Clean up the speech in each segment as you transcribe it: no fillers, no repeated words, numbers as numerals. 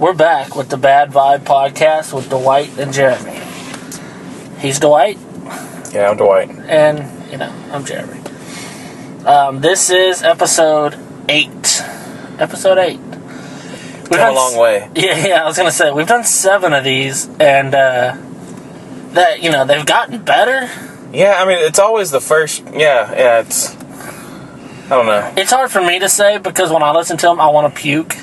we're back with the Bad Vibe Podcast with Dwight and Jeremy. He's Dwight. Yeah, I'm Dwight. And, I'm Jeremy. This is episode 8. Episode 8. We've come a long way. Yeah, I was going to say, we've done 7 of these, and they've gotten better. Yeah, I mean, it's always the first, it's, I don't know. It's hard for me to say, because when I listen to them, I want to puke.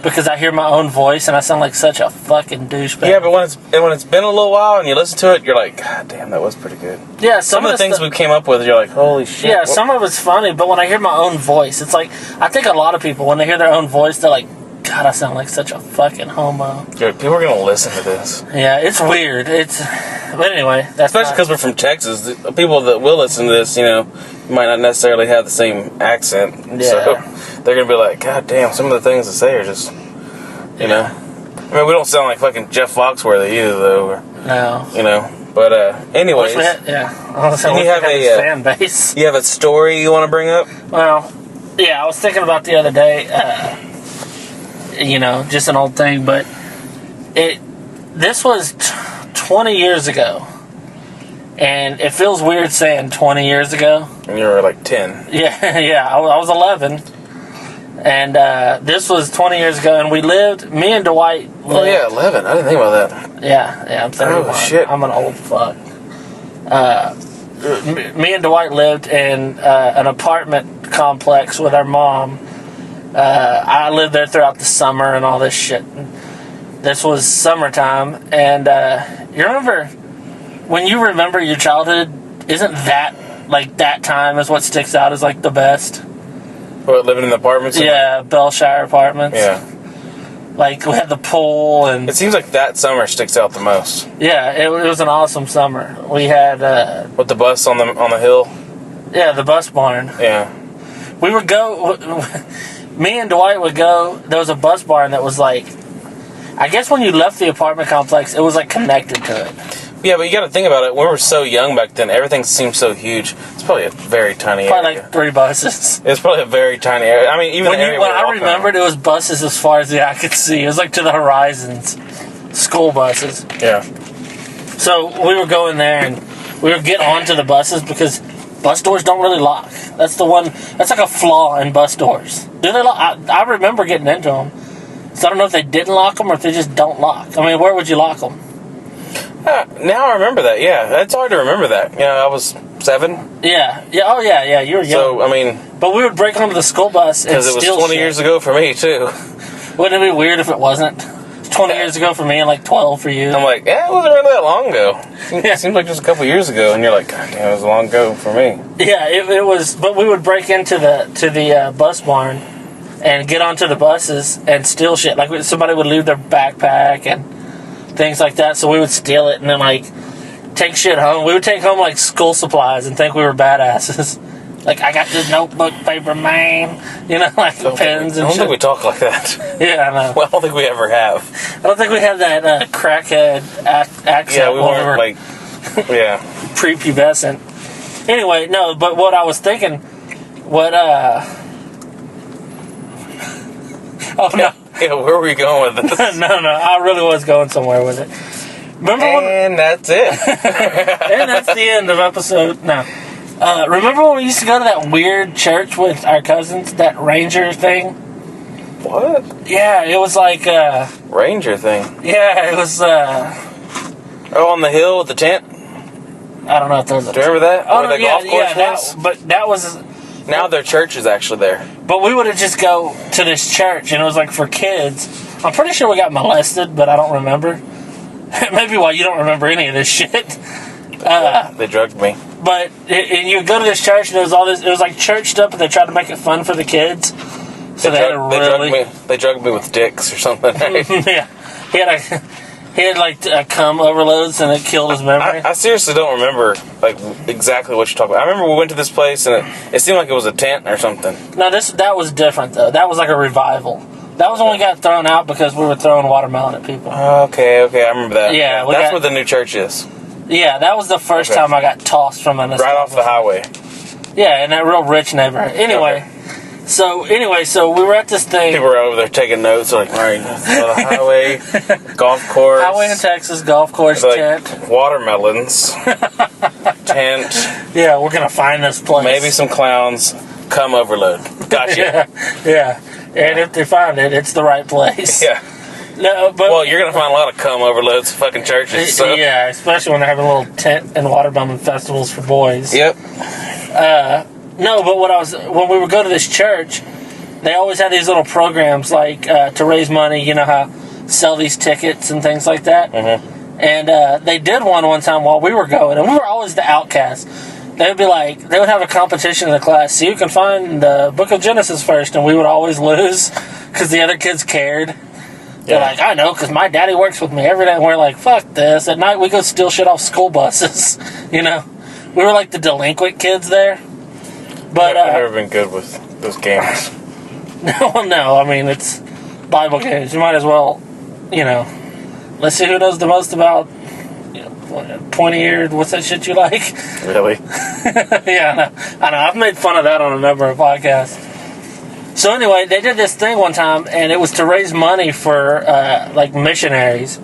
Because I hear my own voice and I sound like such a fucking douchebag. Yeah, but when it's been a little while and you listen to it, you're like, God damn, that was pretty good. Yeah, some of the things we came up with, you're like, holy shit. Yeah, some of it's funny, but when I hear my own voice, it's like, I think a lot of people, when they hear their own voice, they're like, God, I sound like such a fucking homo. Dude, people are going to listen to this. Yeah, it's weird. But anyway, that's especially because we're from Texas. The people that will listen to this, might not necessarily have the same accent. Yeah. So they're going to be like, God damn, some of the things they say are just, I mean, we don't sound like fucking Jeff Foxworthy either, though. No. But anyways. You have a fan base. You have a story you want to bring up? Well, yeah, I was thinking about the other day, just an old thing, but this was 20 years ago. And it feels weird saying 20 years ago. And you were like 10. Yeah, I was 11. And this was 20 years ago, and me and Dwight lived. Oh, yeah, 11. I didn't think about that. Yeah, I'm 31. Oh, shit. I'm an old fuck. Me and Dwight lived in an apartment complex with our mom. I lived there throughout the summer and all this shit. This was summertime, and you remember, when you remember your childhood, isn't that, like, that time is what sticks out as, like, the best? What, living in the apartments? Yeah, Bellshire Apartments. Yeah. Like, we had the pool, and... It seems like that summer sticks out the most. Yeah, it was an awesome summer. We had... with the bus on the hill? Yeah, the bus barn. Yeah. We would go... Me and Dwight would go... There was a bus barn that was, like... I guess when you left the apartment complex, it was, like, connected to it. Yeah, but you got to think about it. We were so young back then. Everything seemed so huge. It's probably a very tiny area. Probably like 3 buses. It's probably a very tiny area. I mean, even when I remembered, it was buses as far as the eye could see. It was like to the horizons. School buses. Yeah. So we were going there, and we would get onto the buses because bus doors don't really lock. That's the one. That's like a flaw in bus doors. Do they lock? I remember getting into them. So I don't know if they didn't lock them or if they just don't lock. I mean, where would you lock them? Now I remember that. Yeah, it's hard to remember that. I was 7. Yeah. Oh yeah. You were young. So I mean, but we would break onto the school bus and steal because it was 20 years ago for me too. Wouldn't it be weird if it wasn't? 20 years ago for me and like 12 for you. I'm like, it wasn't really that long ago. It seems like just a couple years ago, and you're like, God damn, it was long ago for me. Yeah, it was. But we would break into the bus barn and get onto the buses and steal shit. Like somebody would leave their backpack and things like that, so we would steal it and then like take shit home. We would take home like school supplies and think we were badasses. Like, I got this notebook, paper, man. Like the pens and shit. I don't think we talk like that. Yeah, I know. Well, I don't think we ever have. I don't think we have that crackhead accent. Yeah, we weren't like, yeah. Prepubescent. Anyway, no, but what I was thinking, oh, no. Yeah, where were we going with this? No, I really was going somewhere with it. And that's it. And that's the end of episode. No. Remember when we used to go to that weird church with our cousins, that Ranger thing? What? Yeah, it was like Ranger thing? Yeah, it was on the hill with the tent? I don't know if there was Do you remember that? Oh, Where the golf course was? But that was... Now their church is actually there. But we would have just go to this church, and it was like for kids. I'm pretty sure we got molested, but I don't remember. Maybe why you don't remember any of this shit. They drugged me. But and you go to this church, and there was all this. It was like church stuff, but they tried to make it fun for the kids. So they drugged me with dicks or something. Right? Yeah, he had like cum overloads, and it killed his memory. I seriously don't remember like exactly what you're talking about. I remember we went to this place, and it seemed like it was a tent or something. No, that was different though. That was like a revival. That was when we got thrown out because we were throwing watermelon at people. Okay, I remember that. Yeah, that's where the new church is. Yeah, that was the first time I got tossed from an right off the highway. Yeah, in that real rich neighborhood. Anyway, So anyway, so we were at this thing. People were over there taking notes, like, all right, so the highway, golf course. Highway in Texas, golf course, like, tent. Watermelons, tent. Yeah, we're going to find this place. Maybe some clowns. Cum overload. Gotcha. yeah. And if they find it, it's the right place. Yeah. No, but well, you're going to find a lot of cum overloads at fucking churches. So. Yeah, especially when they're having little tent and watermelon festivals for boys. Yep. No, but when we would go to this church, they always had these little programs like to raise money, you know how sell these tickets and things like that. Mm-hmm. And they did one time while we were going, and we were always the outcasts. They would be like, they would have a competition in the class, so you can find the book of Genesis first, and we would always lose because the other kids cared. They're like, I know, because my daddy works with me every day. And we're like, fuck this. At night, we go steal shit off school buses. You know? We were like the delinquent kids there. But I've never been good with those games. No. I mean, it's Bible games. You might as well, you know, let's see who knows the most about, you know, pointy-eared, what's that shit you like? Really? Yeah, I know. I've made fun of that on a number of podcasts. So anyway, they did this thing one time, and it was to raise money for, like, missionaries.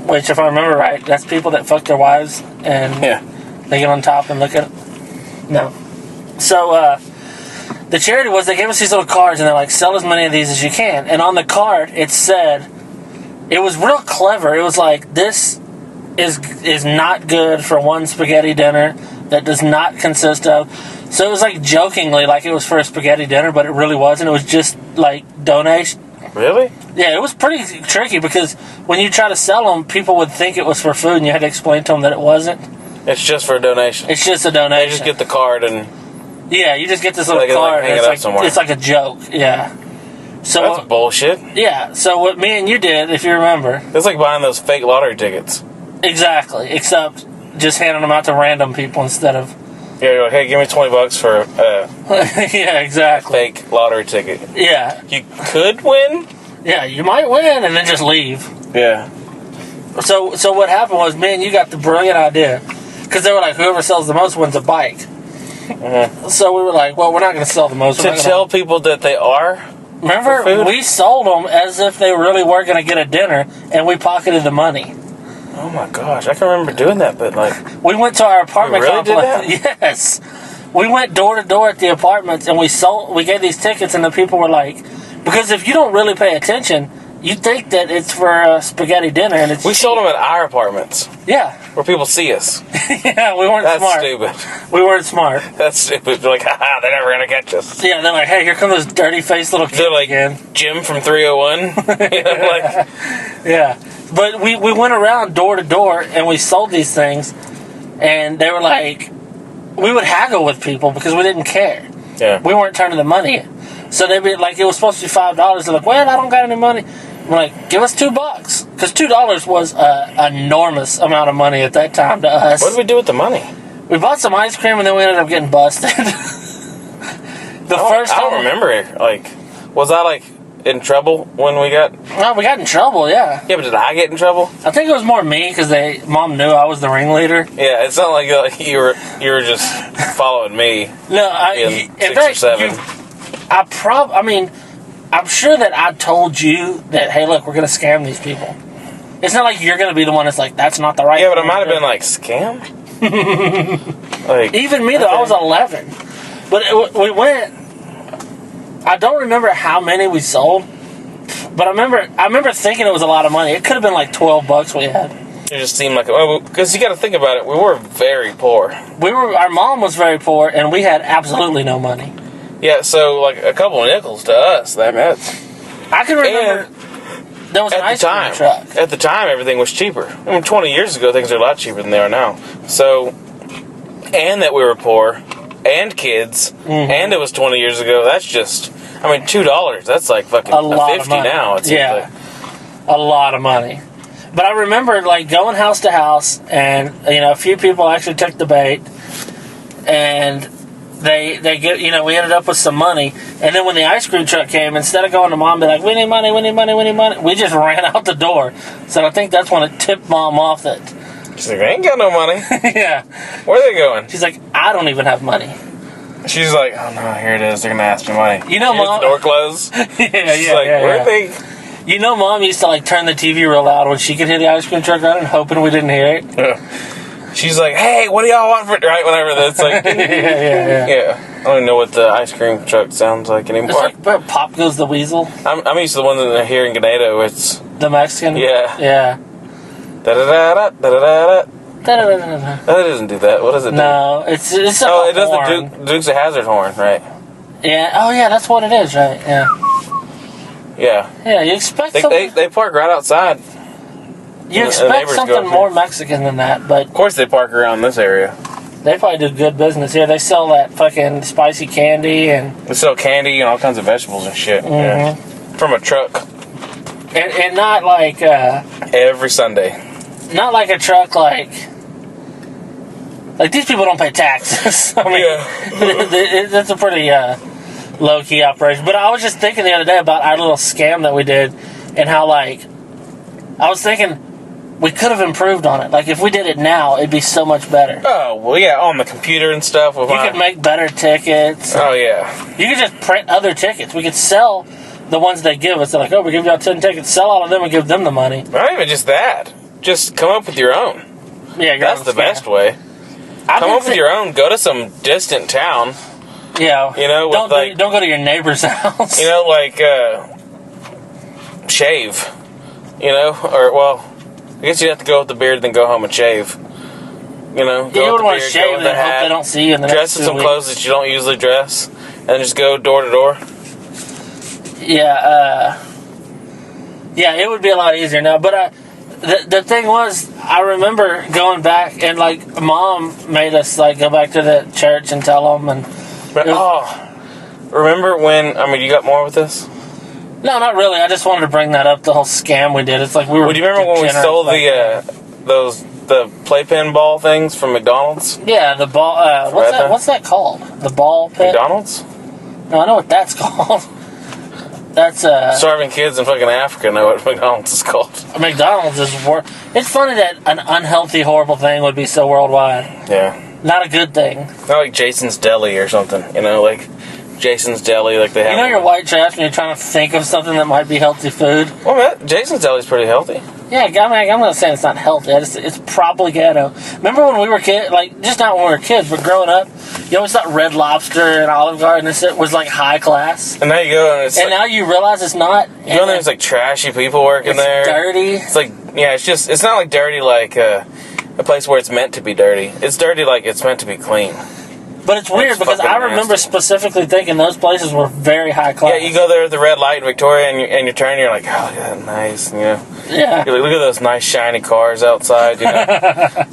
Which, if I remember right, that's people that fuck their wives, and they get on top and look at it. No. So, the charity was, they gave us these little cards, and they're like, sell as many of these as you can. And on the card, it said, it was real clever. It was like, this is not good for one spaghetti dinner that does not consist of... So it was like jokingly like it was for a spaghetti dinner, but it really wasn't. It was just like donation. Really? Yeah, it was pretty tricky because when you try to sell them, people would think it was for food, and you had to explain to them that it wasn't. It's just for a donation. It's just a donation. They just get the card and... Yeah, you just get this little card. It's like a joke. Yeah. So that's bullshit. Yeah. So what me and you did, if you remember... It's like buying those fake lottery tickets. Exactly. Except just handing them out to random people instead of... Yeah, you're like, hey, give me $20 for yeah, exactly. Fake lottery ticket. Yeah. You could win? Yeah, you might win and then just leave. Yeah. So what happened was, me and you got the brilliant idea. Because they were like, whoever sells the most wins a bike. Mm-hmm. So we were like, well, we're not going to sell the most. To tell people that they are? Remember, we sold them as if they really were going to get a dinner, and we pocketed the money. Oh my gosh, I can remember doing that, but like... We went to our apartment complex. Did that? Yes. We went door to door at the apartments, and we gave these tickets, and the people were like... Because if you don't really pay attention, you think that it's for a spaghetti dinner, and it's... We sold them at our apartments. Yeah. Where people see us. Yeah, we weren't smart. That's stupid. We weren't smart. That's stupid. They're like, haha, they're never going to catch us. Yeah, they're like, hey, here come those dirty-faced little kids again. Jim from 301. You know, like... Yeah. But we went around door to door, and we sold these things, and they were like... We would haggle with people because we didn't care. Yeah. We weren't turning the money in. So they'd be like, it was supposed to be $5. They're like, well, I don't got any money. We're like, give us $2. Because $2 was an enormous amount of money at that time to us. What did we do with the money? We bought some ice cream, and then we ended up getting busted. I don't remember it. Like, was I, like, in trouble when we got... Well, we got in trouble, yeah. Yeah, but did I get in trouble? I think it was more me, because Mom knew I was the ringleader. Yeah, it's not like you were just following me. No, in 6 or 7. I'm sure that I told you that, hey, look, we're going to scam these people. It's not like you're going to be the one that's like, that's not the right thing. Yeah, but I might have been like, scam? Like, even me, though, I was 11. But we went... I don't remember how many we sold, but I remember thinking it was a lot of money. It could have been like $12 we had. It just seemed like... Because you got to think about it. We were very poor. Our mom was very poor, and we had absolutely no money. Yeah, so like a couple of nickels to us, I can remember there was an ice cream truck. At the time, everything was cheaper. I mean, 20 years ago, things are a lot cheaper than they are now. So, and that we were poor, and kids, and it was 20 years ago. That's just, $2. That's like fucking a lot $50 now. It yeah, a lot of money. But I remember like going house to house, and a few people actually took the bait, and they get, we ended up with some money. And then when the ice cream truck came, instead of going to Mom and be like, we need money, we just ran out the door. So I think that's when it tipped Mom off that. She's like, I ain't got no money. Yeah. Where are they going? She's like, I don't even have money. She's like, oh no, here it is. They're gonna ask me money. You know, Here's Mom. the door closed. She's like, where are they? You know, Mom used to like turn the TV real loud when she could hear the ice cream truck running, hoping we didn't hear it. She's like, hey, what do y'all want for right? Whenever that's like, yeah. I don't even know what the ice cream truck sounds like anymore. It's like Pop Goes the Weasel. I'm used to the ones that are here in Ganado. It's the Mexican. Yeah. Yeah. Da da da da da da da. That doesn't do that. What does it do? No, it's it does the Dukes of Hazzard horn, right? Yeah. Oh yeah, that's what it is, right? Yeah. Yeah. Yeah, you expect they park right outside. You expect something more Mexican than that, but of course they park around this area. They probably do good business here. They sell that fucking spicy candy and they sell candy and all kinds of vegetables and shit. Mm-hmm. Yeah. From a truck. And not like every Sunday. Not like a truck like these people don't pay taxes. I mean, that's a pretty low key operation. But I was just thinking the other day about our little scam that we did, and how I was thinking we could have improved on it. Like if we did it now, it'd be so much better. Oh well, yeah, on the computer and stuff. You could make better tickets. Oh yeah. You could just print other tickets. We could sell the ones they give us. They're like, oh, we give y'all 10 tickets. Sell all of them and give them the money. Not even just that. Just come up with your own. Yeah, that's the best way. Come up with your own. Go to some distant town. Yeah. You know, don't go to your neighbor's house. You know, like shave. You know, or well, I guess you'd have to go with the beard, then go home and shave. You know, you would want to shave and hope they don't see you in the next 2 weeks. Dress in some clothes that you don't usually dress, and just go door to door. Yeah, yeah, it would be a lot easier now. But the thing was, I remember going back and Mom made us go back to the church and tell them. Remember when? I mean, you got more with this? No, not really. I just wanted to bring that up. The whole scam we did. It's like we were. Well, do you remember when we stole the playpen ball things from McDonald's? Yeah, the ball. What's that called? The ball pit. McDonald's? No, I know what that's called. That's starving kids in fucking Africa know what McDonald's is called. McDonald's is It's funny that an unhealthy, horrible thing would be so worldwide. Yeah. Not a good thing. Not like Jason's Deli or something. You know, like Jason's Deli, like they have. You know, you're white trash when you're trying to think of something that might be healthy food. Well, Jason's Deli is pretty healthy. Yeah, I mean, I'm not saying it's not healthy. It's probably ghetto. Remember when we were kids? Just not when we were kids, but growing up, you always thought Red Lobster and Olive Garden was high class. And now you go and it's now you realize it's not. You go there, it's trashy people working there. It's dirty. It's it's not like dirty like a place where it's meant to be dirty. It's dirty like it's meant to be clean. But it's weird because I remember specifically thinking those places were very high class. Yeah, you go there at the red light in Victoria and you turn and you're like, oh, yeah, nice, you know. Yeah. You're like, look at those nice shiny cars outside, you know.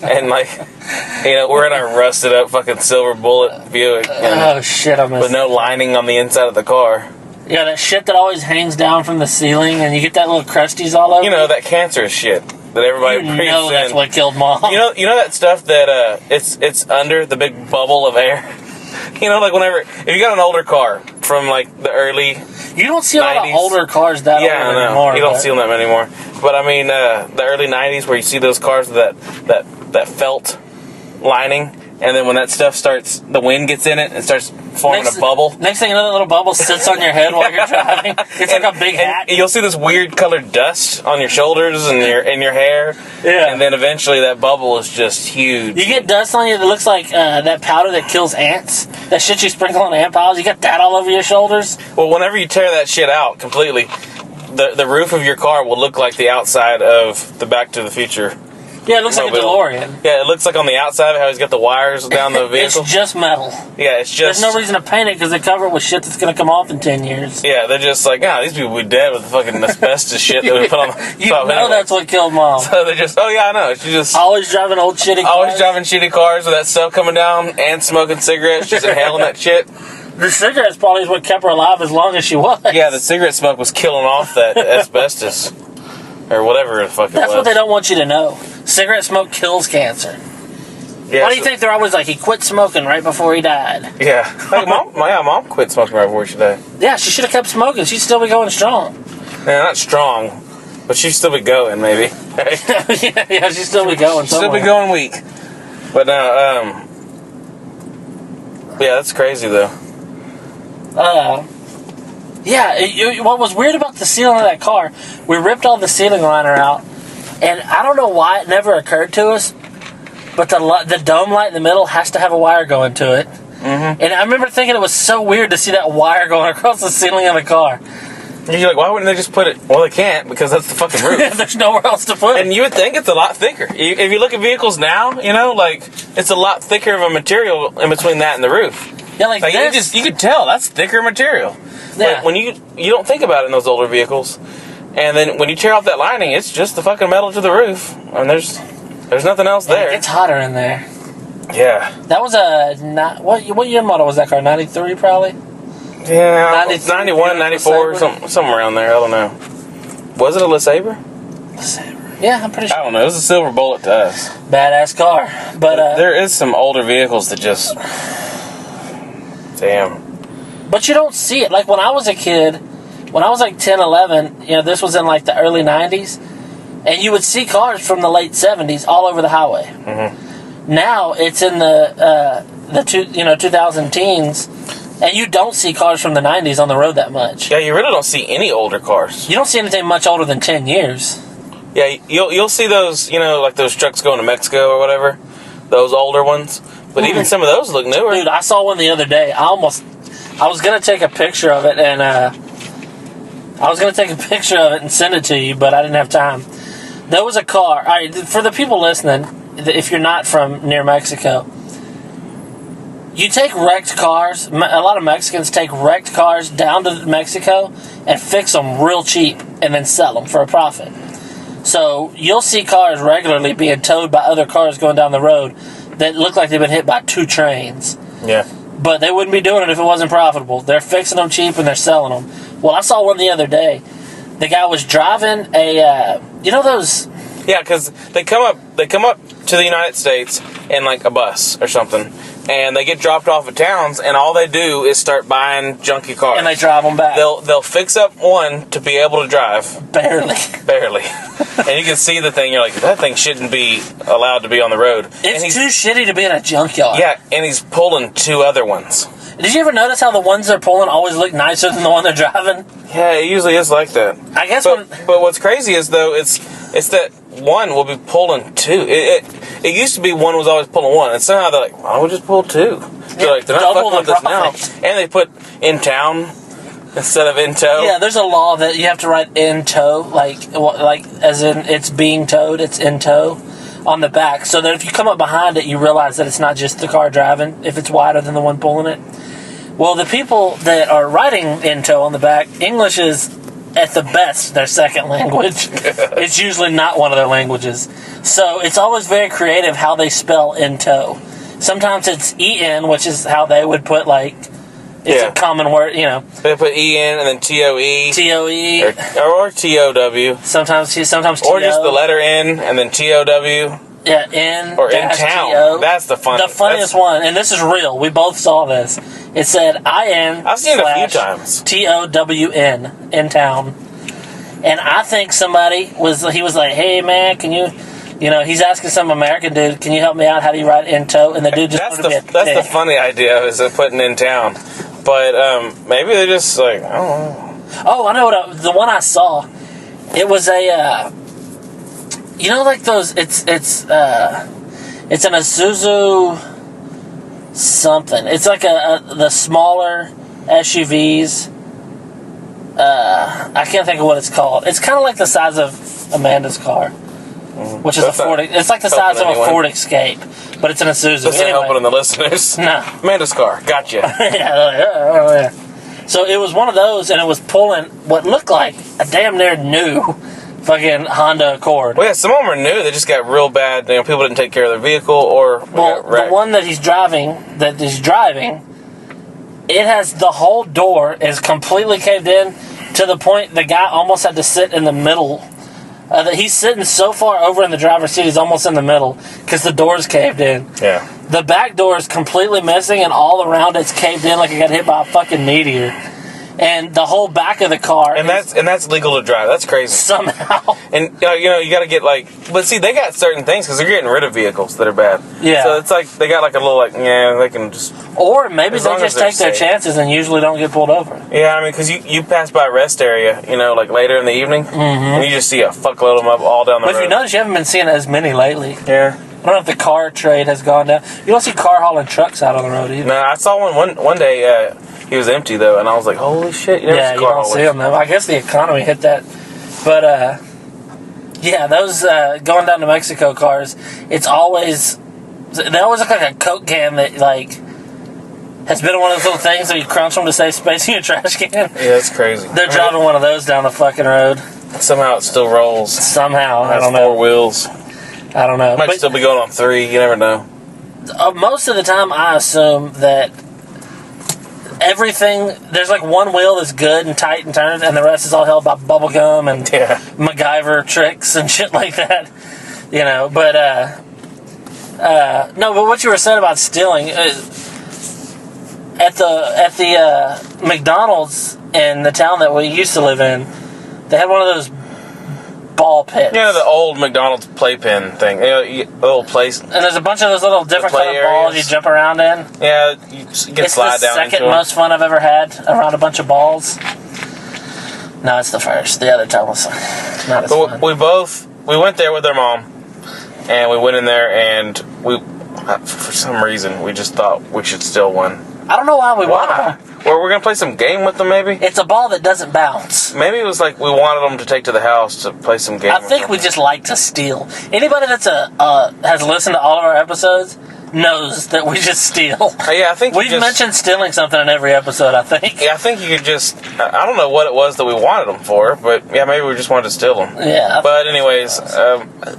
And we're in our rusted up fucking silver Bullet Buick. Oh shit, I missed with no lining on the inside of the car. Yeah, that shit that always hangs down from the ceiling and you get that little crusties all over. You know, that cancerous shit that everybody breathes in. That's what killed Mom. You know that stuff that it's under the big bubble of air. You know, if you got an older car from the early, you don't see 90s. A lot of older cars that old anymore. You don't see them anymore. But I mean, the early '90s where you see those cars with that felt lining. And then when that stuff starts, the wind gets in it and starts forming a bubble. Next thing you know, that little bubble sits on your head while you're driving. It's like a big hat. You'll see this weird colored dust on your shoulders and your hair. Yeah. And then eventually that bubble is just huge. You get dust on you that looks like that powder that kills ants. That shit you sprinkle on ant piles. You got that all over your shoulders. Well, whenever you tear that shit out completely, the roof of your car will look like the outside of the Back to the Future. Yeah, it looks like a DeLorean. Yeah, it looks like on the outside of how he's got the wires down the vehicle. It's just metal. Yeah, it's just... There's no reason to paint it because they cover it with shit that's going to come off in 10 years. Yeah, they're just like, these people would be dead with the fucking asbestos shit that we put on the You know that's what killed Mom. So they're just, I know. She just... Always driving old shitty cars. Always driving shitty cars with that stuff coming down and smoking cigarettes, just inhaling that shit. The cigarettes probably is what kept her alive as long as she was. Yeah, the cigarette smoke was killing off that asbestos. Or whatever the fuck it was. That's what they don't want you to know. Cigarette smoke kills cancer. Yeah, Why do you think they're always he quit smoking right before he died? Yeah. Mom quit smoking right before she died. Yeah, she should have kept smoking. She'd still be going strong. Yeah, not strong, but she'd still be going, maybe. yeah, she'd still be going somewhere. Still be going weak. But Yeah, that's crazy though. What was weird about the ceiling of that car, we ripped all the ceiling liner out, and I don't know why it never occurred to us, but the dome light in the middle has to have a wire going to it. Mm-hmm. And I remember thinking it was so weird to see that wire going across the ceiling of the car. And you're like, why wouldn't they just put it? Well, they can't, because that's the fucking roof. There's nowhere else to put it. And you would think it's a lot thicker. If you look at vehicles now, it's a lot thicker of a material in between that and the roof. Yeah, like you could tell that's thicker material. Yeah. But when you don't think about it in those older vehicles, and then when you tear off that lining, it's just the fucking metal to the roof, and there's nothing else there. It's hotter in there. Yeah. That was what year model was that car? 93 probably. Yeah, 91, 94, somewhere around there. I don't know. Was it a LeSabre? LeSabre. Yeah, I'm pretty sure. I don't know. It was a silver bullet to us. Badass car, but there is some older vehicles that just, damn. But you don't see it. Like when I was a kid, when I was like 10, 11, this was in like the early 90s, and you would see cars from the late 70s all over the highway. Mm-hmm. Now it's in the 2000 teens, and you don't see cars from the 90s on the road that much. Yeah, you really don't see any older cars. You don't see anything much older than 10 years. Yeah, you'll see those, like those trucks going to Mexico or whatever, those older ones. But even some of those look newer. Dude, I saw one the other day. I was going to take a picture of it, and send it to you, but I didn't have time. There was a car. All right, for the people listening, if you're not from near Mexico, you take wrecked cars. A lot of Mexicans take wrecked cars down to Mexico and fix them real cheap and then sell them for a profit. So you'll see cars regularly being towed by other cars going down the road that look like they've been hit by 2 trains. Yeah. But they wouldn't be doing it if it wasn't profitable. They're fixing them cheap and they're selling them. Well, I saw one the other day. The guy was driving a, those... Yeah, because they come up to the United States in like a bus or something, and they get dropped off at towns, and all they do is start buying junky cars. And they drive them back. They'll fix up one to be able to drive. Barely. And you can see the thing, you're like, that thing shouldn't be allowed to be on the road. It's too shitty to be in a junkyard. Yeah, and he's pulling 2 other ones. Did you ever notice how the ones they're pulling always look nicer than the one they're driving? Yeah, it usually is like that. I guess But what's crazy is, though, it's that one will be pulling 2. It used to be one was always pulling 1, and somehow they're like, why don't we just pull 2? They're like, they're not fucking with this now. And they put in town instead of in tow. Yeah, there's a law that you have to write in tow, like as in it's being towed, it's in tow on the back, so that if you come up behind it, you realize that it's not just the car driving, if it's wider than the one pulling it. Well, the people that are writing in tow on the back, English is, at the best, their second language. It's usually not one of their languages. So it's always very creative how they spell in tow. Sometimes it's EN, which is how they would put, it's a common word, They put EN and then TOE. TOE. Or TOW. Sometimes TO. Or just the letter N and then TOW. Yeah, N or in town. TO. That's the funniest. The funniest one, and this is real. We both saw this. It said IN. I've seen it a few times. TOWN in town, and I think somebody was like, "Hey man, can you?" he's asking some American dude, "Can you help me out? How do you write in tow?" And the dude just that's the funny idea is putting in town, but maybe they're just like, I don't know. Oh, I know the one I saw. It was a. Like those, it's an Isuzu something. It's like the smaller SUVs. I can't think of what it's called. It's kind of like the size of Amanda's car, which is a Ford. It's like the size of a Ford Escape, but it's an Isuzu. This isn't helping the listeners. No. Amanda's car. Gotcha. Yeah. So it was one of those, and it was pulling what looked like a damn near new fucking Honda Accord. Well, yeah, some of them are new. They just got real bad. People didn't take care of their vehicle, or the one that he's driving, it has the whole door is completely caved in to the point the guy almost had to sit in the middle. He's sitting so far over in the driver's seat, he's almost in the middle because the door's caved in. Yeah. The back door is completely missing, and all around it's caved in like it got hit by a fucking meteor. And the whole back of the car, and that's legal to drive. That's crazy. Somehow. And you got to get but see, they got certain things because they're getting rid of vehicles that are bad. Yeah. So it's like they got like a little they can just. Or maybe they just take their chances and usually don't get pulled over. Yeah, I mean, because you pass by a rest area, like later in the evening, and you just see a fuckload of them up all down the road. But if you notice, you haven't been seeing as many lately. Yeah. I don't know if the car trade has gone down. You don't see car hauling trucks out on the road either. No, I saw one day. He was empty though, and I was like, "Holy shit!" You never see car don't see them though. I guess the economy hit that, but those going down to Mexico cars, they always look like a Coke can that has been one of those little things that you crunch them to save space in your trash can. Yeah, that's crazy. They're driving one of those down the fucking road. Somehow it still rolls. Somehow, I don't know. 4 wheels. I don't know. Might still be going on 3. You never know. Most of the time, I assume that everything, there's one wheel that's good and tight and turns, and the rest is all held by bubble gum and MacGyver tricks and shit like that. But no, but what you were saying about stealing, at the McDonald's in the town that we used to live in, they had one of those ball pits. The old McDonald's playpen thing. A little place. And there's a bunch of those little different kind of balls you jump around in. Yeah, you can slide down into It's the second most fun I've ever had around a bunch of balls. No, it's the first. The other time was not as fun. We went there with our mom, and we went in there, and for some reason, we just thought we should steal one. I don't know why we wanted them. Well, we're going to play some game with them, maybe? It's a ball that doesn't bounce. Maybe it was we wanted them to take to the house to play some game. I think we just like to steal. Anybody that's has listened to all of our episodes knows that we just steal. Yeah, I think we've mentioned stealing something in every episode, I think. Yeah, I think you could just... I don't know what it was that we wanted them for, but yeah, maybe we just wanted to steal them. Yeah. But anyways,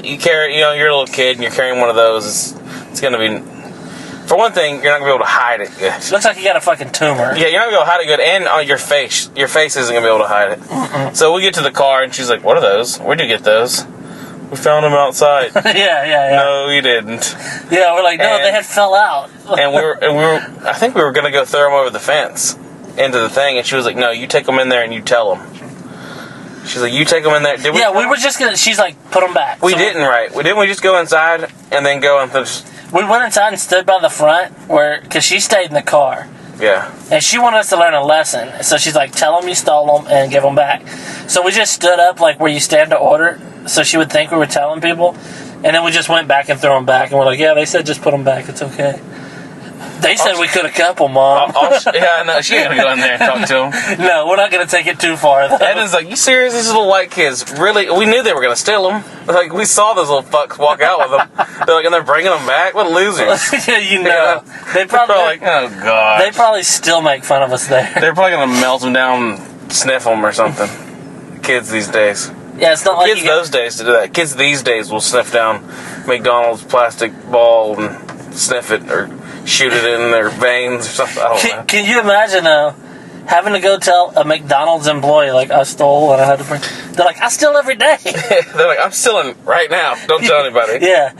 you carry... you're a little kid and you're carrying one of those. It's going to be... For one thing, you're not going to be able to hide it good. Looks like you got a fucking tumor. Yeah, you're not going to be able to hide it good, and on your face isn't going to be able to hide it. Mm-mm. So we get to the car, and she's like, "What are those? Where'd you get those?" "We found them outside." Yeah. No, you didn't. Yeah, we're like, no, they had fell out. and we were. I think we were going to go throw them over the fence into the thing, and she was like, "No, you take them in there and you tell them." She's like, "You take them in there." Did we? Yeah, we were just gonna. She's like, "Put them back." We didn't, right? We just go inside and then go and just. We went inside and stood by the front because she stayed in the car. Yeah. And she wanted us to learn a lesson. So she's like, tell them you stole them and give them back. So we just stood up where you stand to order so she would think we were telling people. And then we just went back and threw them back. And we're like, yeah, they said just put them back. It's okay. They said we could have kept them, Mom. Yeah, no, she ain't gonna go in there and talk to them. No, we're not gonna take it too far, though. Edna's like, you serious? These little white kids, really? We knew they were gonna steal them. We saw those little fucks walk out with them. And they're bringing them back? What losers. Yeah, They probably like, oh, God. They probably still make fun of us there. They're probably gonna melt them down and sniff them or something. Kids these days. Yeah, it's not like kids those days to do that. Kids these days will sniff down McDonald's plastic ball and sniff it or shoot it in their veins or something. I don't know. Can you imagine having to go tell a McDonald's employee I stole and I had to bring? They're like, I steal every day. They're like, I'm stealing right now. Don't tell anybody. Yeah.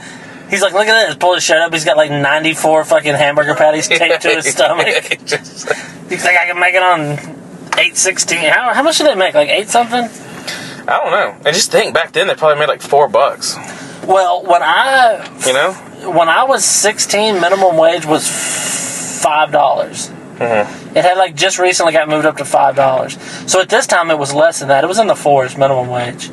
He's like, look at this. Pull his shirt up. He's got 94 fucking hamburger patties taped to his stomach. He's like, I can make it on 8.16. How much did they make? 8 something? I don't know. I just think back then they probably made $4. Well, when I was 16, minimum wage was $5. Mm-hmm. It had just recently got moved up to $5. So at this time it was less than that. It was in the 4s minimum wage.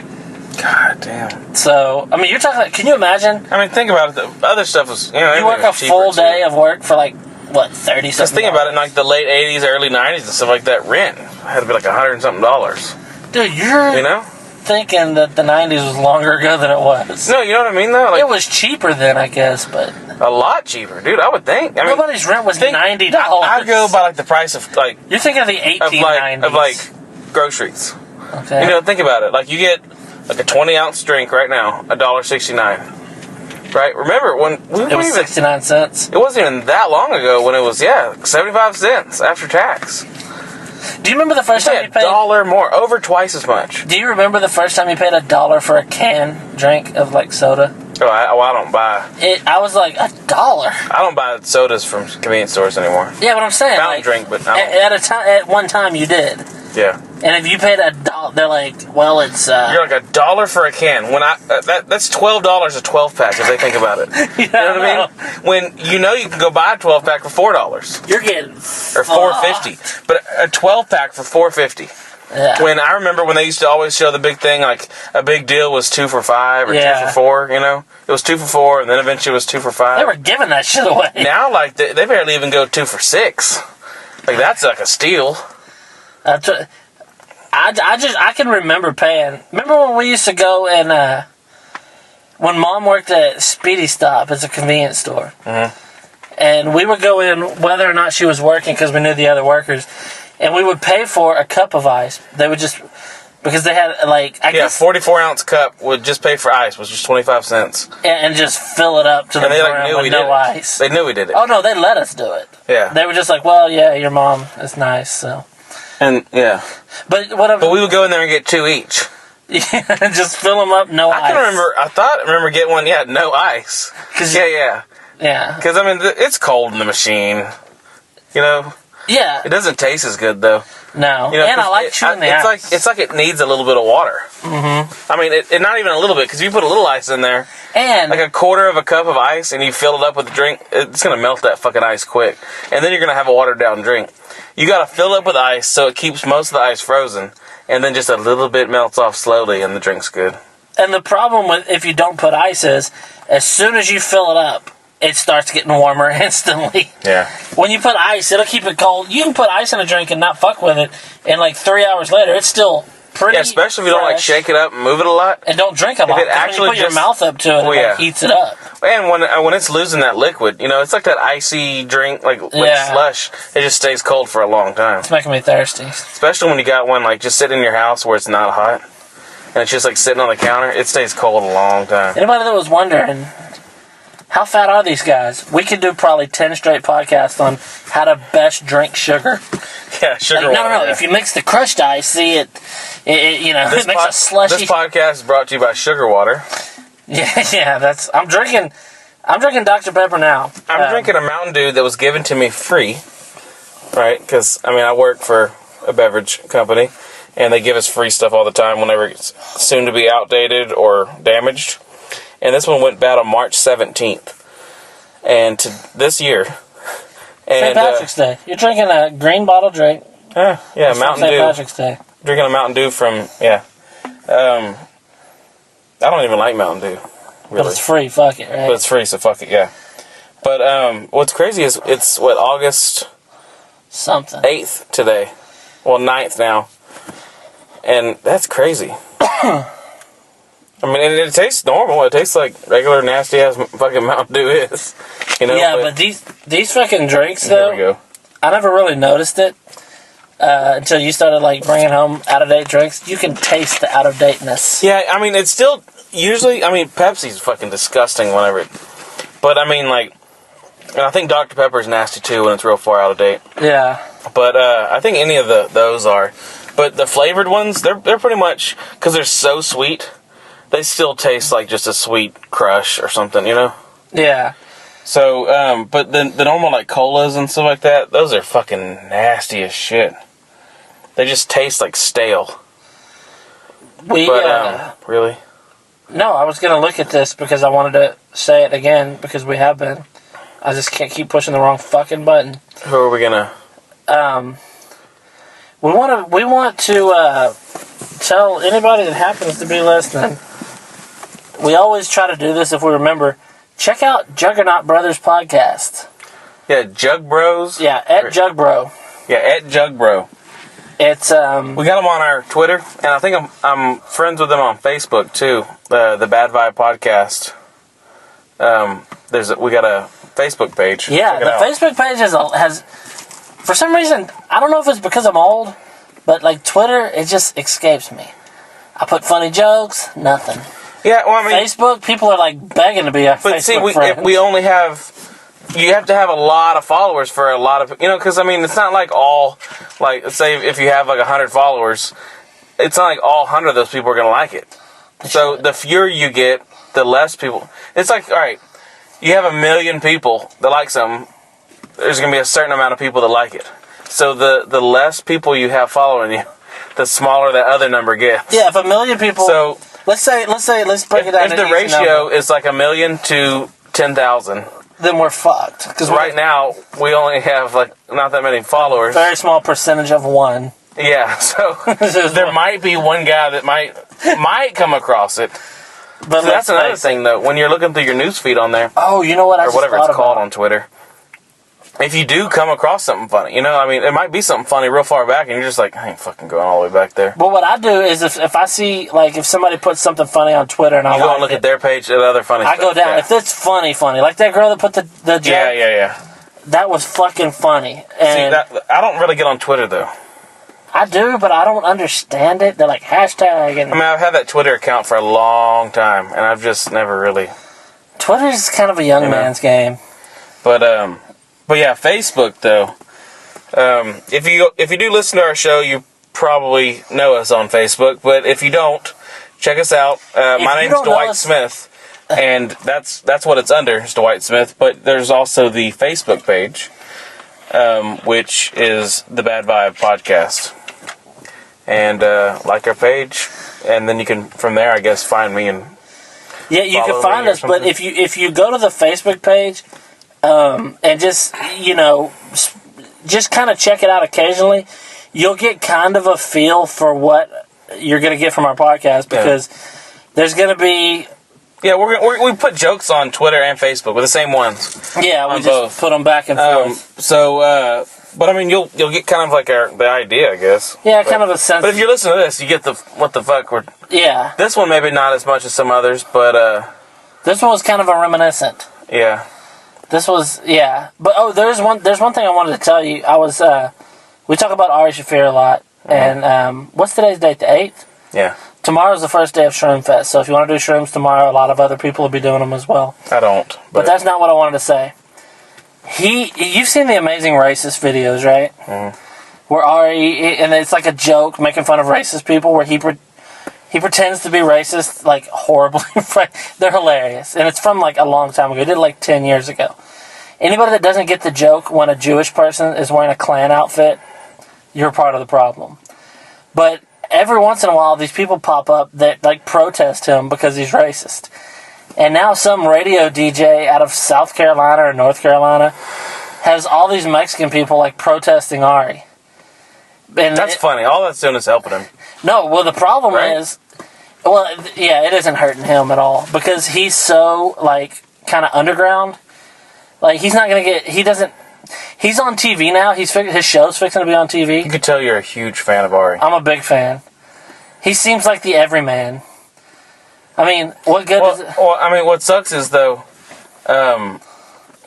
God damn. So you're talking. Can you imagine? Think about it. The other stuff was you work a full day of work for 30 something. Just think about it in the late 80s, early 90s and stuff like that. Rent had to be $100 and something. Dude, you're thinking that the 90s was longer ago than it was. No, you know what I mean though. It was cheaper then, I guess, but a lot cheaper, dude. I would think. Nobody's rent was $90. I'd go by the price of You're thinking of the 1890s of groceries. Okay. Think about it. You get a 20-ounce drink right now, $1.69. Right? Remember when it was 69 cents? It wasn't even that long ago when it was 75 cents after tax. Do you remember the first time you paid $1 more, over twice as much? Do you remember the first time you paid $1 for a can drink of soda? Oh, I don't buy. I was like $1. I don't buy sodas from convenience stores anymore. Yeah, but I'm saying Fountain like, drink, but at one time you did. Yeah. And if you paid $1, they're like, well, it's you're like $1 for a can. When that's $12 a 12-pack if they think about it. yeah, you know what I mean? When you can go buy a 12-pack for $4. You're getting or $4.50, but a 12-pack for $4.50. Yeah. When I remember when they used to always show the big thing, like a big deal was 2 for $5 or 2 for $4. You know, it was 2 for $4, and then eventually it was 2 for $5. They were giving that shit away. Now, like they barely even go 2 for $6. Like that's like a steal. I can remember paying. Remember when we used to go and when Mom worked at Speedy Stop as a convenience store, and we would go in whether or not she was working because we knew the other workers, and we would pay for a cup of ice. They would just because they had like I guess 44-ounce cup would just pay for ice, which was 25 cents, and just fill it up to the brim with no ice. They knew we did it. Oh no, they let us do it. Yeah, they were just like, well, yeah, your mom is nice, so. And yeah, but we would go in there and get 2 each. Yeah, just fill them up, no ice. I remember getting one. Yeah, no ice. Yeah. Because I mean, it's cold in the machine. You know. Yeah. It doesn't taste as good though. No. You know, and I like chewing the ice. It's like it needs a little bit of water. Mm-hmm. I mean, it not even a little bit, because if you put a little ice in there, and like a quarter of a cup of ice, and you fill it up with a drink, it's gonna melt that fucking ice quick, and then you're gonna have a watered down drink. You gotta fill it up with ice so it keeps most of the ice frozen, and then just a little bit melts off slowly, and the drink's good. And the problem with if you don't put ice is, as soon as you fill it up, it starts getting warmer instantly. Yeah. When you put ice, it'll keep it cold. You can put ice in a drink and not fuck with it, and like 3 hours later, it's still pretty. Yeah, especially if you don't like shake it up and move it a lot, and don't drink a lot. If it actually when you put your mouth up to it, it heats it up. And when it's losing that liquid, it's like that icy drink, like slush. It just stays cold for a long time. It's making me thirsty. Especially when you got one like just sitting in your house where it's not hot, and it's just like sitting on the counter. It stays cold a long time. Anybody that was wondering, how fat are these guys? We could do probably 10 straight podcasts on how to best drink sugar. Yeah, sugar water. No. Yeah. If you mix the crushed ice, see it makes a slushy. This podcast is brought to you by Sugar Water. Yeah. I'm drinking Dr. Pepper now. I'm drinking a Mountain Dew that was given to me free, right? Because I work for a beverage company, and they give us free stuff all the time whenever it's soon to be outdated or damaged. And this one went bad on March 17th. And this year. St. Patrick's Day. You're drinking a green bottle drink. Yeah, Mountain Dew. St. Patrick's Day. Drinking a Mountain Dew from, I don't even like Mountain Dew. Really. But it's free, fuck it, right? But it's free, so fuck it, yeah. But what's crazy is it's, August... something. 8th today. Well, 9th now. And that's crazy. And it tastes normal. It tastes like regular nasty ass fucking Mountain Dew is. Yeah, but these fucking drinks though. Here we go. I never really noticed it until you started like bringing home out of date drinks. You can taste the out of dateness. Yeah, it's still usually. Pepsi's fucking disgusting whenever it. But and I think Dr. Pepper is nasty too when it's real far out of date. Yeah. But I think any of those are. But the flavored ones, they're pretty much, because they're so sweet. They still taste like just a sweet crush or something, Yeah. So, but the normal like colas and stuff like that, those are fucking nasty as shit. They just taste like stale. Really? No, I was gonna look at this because I wanted to say it again because we have been. I just can't keep pushing the wrong fucking button. Who are we gonna? We want to tell anybody that happens to be listening. We always try to do this if we remember. Check out Juggernaut Brothers podcast. Yeah, Jug Bros. Yeah, at Jug Bro. Yeah, at Jug Bro. It's we got them on our Twitter, and I think I'm friends with them on Facebook too. The Bad Vibe podcast. We got a Facebook page. Yeah, the Facebook page has for some reason, I don't know if it's because I'm old, but like Twitter, it just escapes me. I put funny jokes, nothing. Yeah, well, Facebook, people are like begging to be a Facebook friend. But we only have. You have to have a lot of followers for a lot of, because it's not like all, like, let's say if you have like 100 followers, it's not like all 100 of those people are going to like it. So the fewer you get, the less people. It's like, all right, you have 1 million people that like something. There's going to be a certain amount of people that like it. So the less people you have following you, the smaller that other number gets. Yeah, if 1 million people. So let's break it down. If the ratio is like 1 million to 10,000, then we're fucked. Because right now we only have like not that many followers. Very small percentage of one. Yeah, so there might be one guy that might come across it. But so that's another thing, though. When you're looking through your newsfeed on there, oh, you know what? Or whatever it's called on Twitter. If you do come across something funny, I mean, it might be something funny real far back, and you're just like, I ain't fucking going all the way back there. But what I do is if I see, like, if somebody puts something funny on Twitter and I go and look at their page at other funny stuff. I go down. Yeah. If it's funny, like that girl that put the joke. Yeah. That was fucking funny. And see, I don't really get on Twitter, though. I do, but I don't understand it. They're like hashtag. And I mean, I've had that Twitter account for a long time, and I've just never really. Twitter's kind of a young man's game. But yeah, Facebook though. If you do listen to our show, you probably know us on Facebook. But if you don't, check us out. My name's Dwight Smith, and that's what it's under. It's Dwight Smith. But there's also the Facebook page, which is the Bad Vibe Podcast. And like our page, and then you can from there, I guess, find me and you can find us. But if you go to the Facebook page, and just just kind of check it out occasionally, you'll get kind of a feel for what you're going to get from our podcast because there's going to be. Yeah, we put jokes on Twitter and Facebook with the same ones. Yeah, we just put them back and forth. But I mean, you'll get kind of like the idea, I guess. Yeah, kind of a sense. But if you listen to this, you get the what the fuck we're. Yeah. This one maybe not as much as some others, but this one was kind of a reminiscent. Yeah. This was but there's one thing I wanted to tell you. I was we talk about Ari Shaffir a lot, and what's today's date? The 8th. Yeah. Tomorrow's the first day of Shroom Fest, so if you want to do shrooms tomorrow, a lot of other people will be doing them as well. I don't. But that's not what I wanted to say. You've seen the Amazing Racist videos, right? Mm-hmm. Where Ari, and it's like a joke making fun of racist people, where he pretends to be racist, like horribly. They're hilarious, and it's from like a long time ago. He did it like 10 years ago. Anybody that doesn't get the joke when a Jewish person is wearing a Klan outfit, you're part of the problem. But every once in a while, these people pop up that like protest him because he's racist. And now some radio DJ out of South Carolina or North Carolina has all these Mexican people like protesting Ari. And that's funny. All that's doing is helping him. No, well, the problem is, it isn't hurting him at all because he's so like kind of underground. Like he's not gonna get. He's on TV now. His show's fixing to be on TV. You could tell you're a huge fan of Ari. I'm a big fan. He seems like the everyman. I mean, what good is it? Well, I mean, what sucks is, though,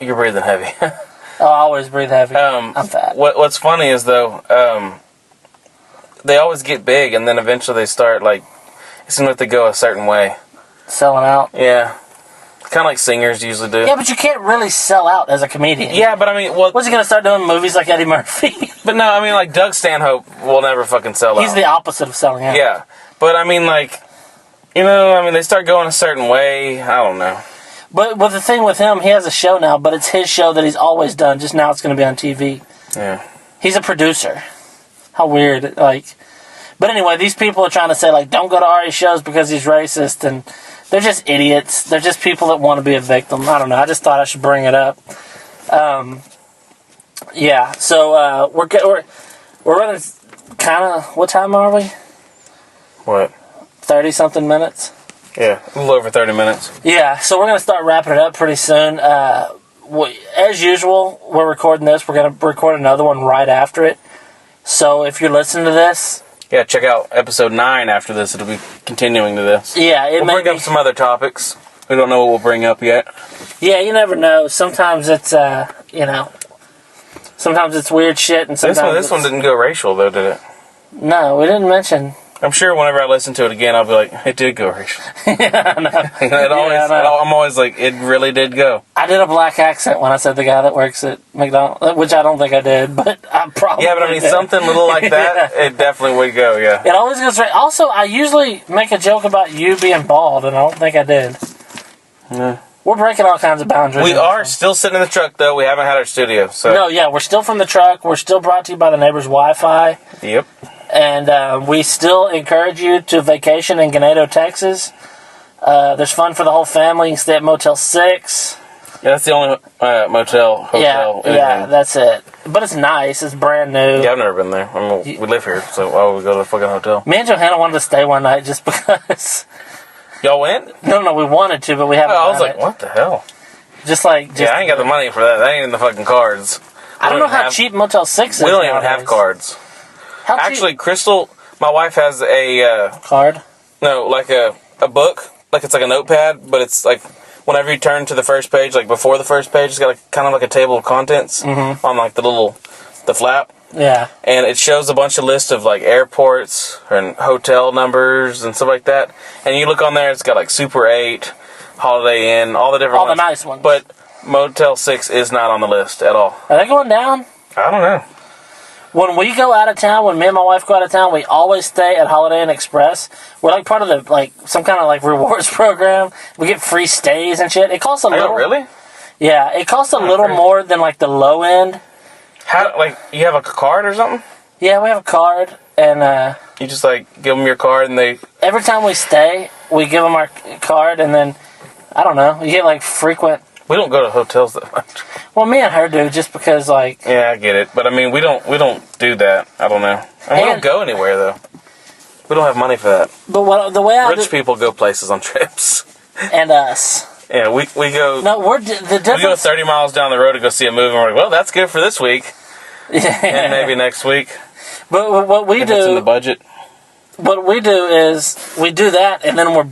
you're breathing heavy. I always breathe heavy. I'm fat. What's funny is, though, they always get big, and then eventually they start, like, it seems like they go a certain way. Selling out? Yeah. Kind of like singers usually do. Yeah, but you can't really sell out as a comedian. Yeah, but I mean, what's he going to start doing movies like Eddie Murphy? But no, I mean, like, Doug Stanhope will never fucking sell out. He's the opposite of selling out. Yeah. But I mean, like, they start going a certain way. I don't know. But the thing with him, he has a show now, but it's his show that he's always done. Just now it's going to be on TV. Yeah. He's a producer. How weird. Like, but anyway, these people are trying to say, like, don't go to Ari's shows because he's racist, and they're just idiots. They're just people that want to be a victim. I don't know. I just thought I should bring it up. Yeah. So we're running kind of. What time are we? What? 30-something minutes. Yeah, a little over 30 minutes. Yeah, so we're going to start wrapping it up pretty soon. As usual, we're recording this. We're going to record another one right after it. So if you're listening to this... Yeah, check out episode 9 after this. It'll be continuing to this. Yeah, we'll bring up some other topics. We don't know what we'll bring up yet. Yeah, you never know. Sometimes it's, sometimes it's weird shit, and sometimes this one didn't go racial, though, did it? No, we didn't mention... I'm sure whenever I listen to it again, I'll be like, it did go racial. Yeah, I know. I'm always like, it really did go. I did a black accent when I said the guy that works at McDonald's, which I don't think I did, but I probably Yeah, but I mean, something little like that, it definitely would go, yeah. It always goes right. Also, I usually make a joke about you being bald, and I don't think I did. Yeah. We're breaking all kinds of boundaries. We are still sitting in the truck, though. We haven't had our studio. So. No, yeah, we're still from the truck. We're still brought to you by the neighbor's Wi-Fi. Yep. And we still encourage you to vacation in Ganado, Texas. There's fun for the whole family. You can stay at Motel 6. Yeah, that's the only hotel. Yeah, that's it. But it's nice. It's brand new. Yeah, I've never been there. I mean, we live here, so why would we go to a fucking hotel? Me and Johanna wanted to stay one night just because. Y'all went? No, we wanted to, but we haven't. I was like, what the hell? Yeah, I ain't got the money for that. That ain't in the fucking cards. I don't know how cheap Motel 6 is. We don't even have cards. Actually, Crystal, my wife has a card. No, like a book. Like it's like a notepad, but it's like whenever you turn to the first page, like before the first page, it's got like kind of like a table of contents on like the flap. Yeah. And it shows a bunch of lists of like airports and hotel numbers and stuff like that. And you look on there, it's got like Super 8, Holiday Inn, all the different ones. All the nice ones. But Motel 6 is not on the list at all. Are they going down? I don't know. When we go out of town, when me and my wife go out of town, we always stay at Holiday Inn Express. We're like part of the, like, some kind of like rewards program. We get free stays and shit. It costs a little. Oh, really? Yeah, it costs a little more than like the low end. How, like, you have a card or something? Yeah, we have a card, and you just like give them your card, and they. Every time we stay, we give them our card, and then I don't know, you get like frequent. We don't go to hotels that much. Well, me and her do, just because, like... Yeah, I get it. But, I mean, we don't do that. I don't know. And we don't go anywhere, though. We don't have money for that. But the way Rich people go places on trips. And us. Yeah, we go... No, we go 30 miles down the road to go see a movie, and we're like, well, that's good for this week. Yeah. And maybe next week. But what we do... It's in the budget. What we do is, we do that, and then we're,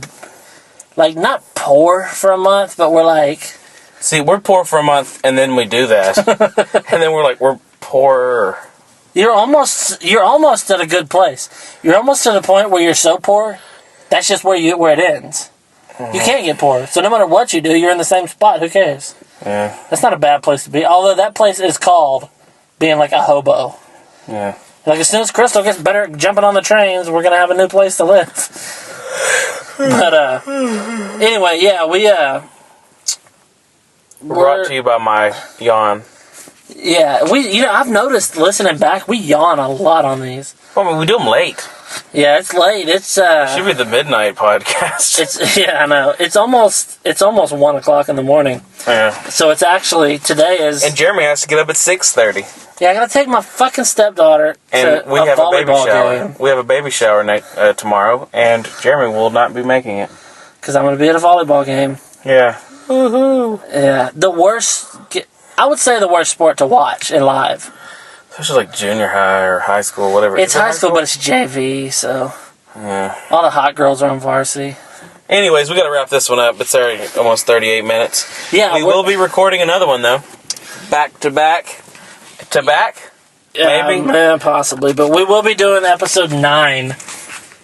like, not poor for a month, but we're like... See, we're poor for a month, and then we do that. And then we're poor. You're almost at a good place. You're almost to the point where you're so poor, that's just where it ends. Mm-hmm. You can't get poor. So no matter what you do, you're in the same spot. Who cares? Yeah. That's not a bad place to be. Although that place is called being like a hobo. Yeah. Like as soon as Crystal gets better at jumping on the trains, we're going to have a new place to live. But anyway, yeah, we're brought to you by my yawn. Yeah, I've noticed listening back, we yawn a lot on these. Well, I mean, we do them late. Yeah, it's late. It should be the midnight podcast. I know. It's almost 1 o'clock in the morning. Yeah. So it's actually today is. And Jeremy has to get up at 6:30. Yeah, I gotta take my fucking stepdaughter to we have a baby shower. Game. We have a baby shower night tomorrow, and Jeremy will not be making it because I'm gonna be at a volleyball game. Yeah. Woohoo! Yeah, I would say the worst sport to watch in live. It's just like junior high or high school, whatever. It's high school, but it's JV, so yeah. All the hot girls are on varsity. Anyways, we got to wrap this one up. It's already almost 38 minutes. Yeah, we will be recording another one though, back to back. Maybe, possibly, but we will be doing episode 9.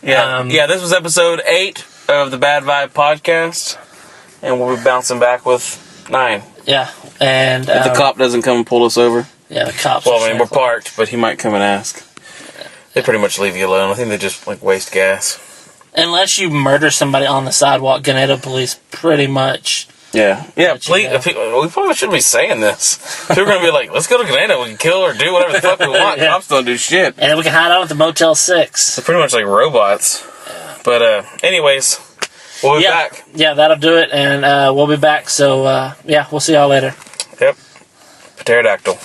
Yeah, This was episode 8 of the Bad Vibe podcast. And we'll be bouncing back with 9. Yeah, and... if the cop doesn't come and pull us over. Yeah, the cops... Well, I mean, we're parked, but he might come and ask. They pretty much leave you alone. I think they just, waste gas. Unless you murder somebody on the sidewalk, Ganado police pretty much... Yeah, please... We probably shouldn't be saying this. People are going to be like, let's go to Ganado. We can kill or do whatever the fuck we want. Yeah. Cops don't do shit. And we can hide out at the Motel 6. They're pretty much like robots. Yeah. But, anyways... We'll be back. Yeah, that'll do it, and we'll be back. So, we'll see y'all later. Yep. Pterodactyl.